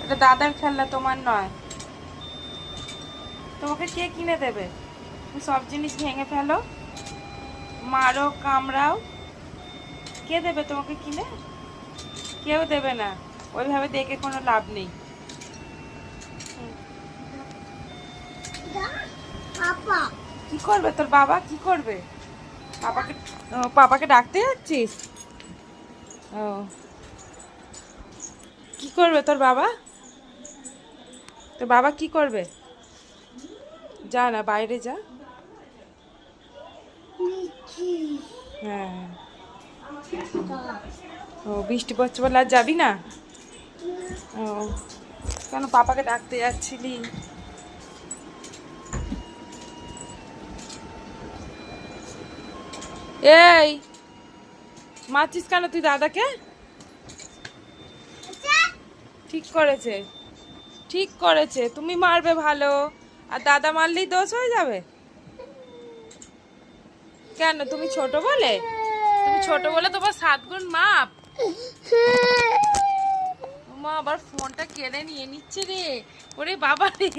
এটা দাদার খেলনা, তোমার নয়। তোমাকে কে কিনে দেবে? তুমি সব জিনিস ভেঙে ফেলো, মারো, কামড়াও। কে দেবে তোমাকে কিনে? কেউ দেবে না। ওইভাবে দেখে কোনো লাভ নেই। কি করবে তোর বাবা? কি করবে? পাপাকে পাপাকে ডাকতে যাচ্ছিস? ও, কি করবে তোর বাবা? তোর বাবা কি করবে? যা না, বাইরে যা। হ্যাঁ। ও, বৃষ্টি পড়ছে বলে আর যাবি না? ও, কেন পাপাকে ডাকতে যাচ্ছিলি? এই, মারছিস কেন তুই দাদাকে? ঠিক করেছে, ঠিক করেছে। তুমি মারবে ভালো, আর দাদা মারলেই দোষ হয়ে যাবে? কেন, তুমি ছোট বলে? তুমি ছোট বলে তোমার 7 গুণ মাপ? মা আবার ফোনটা কেড়ে নিয়ে নিচ্ছে রে। ওরে বাবা রে।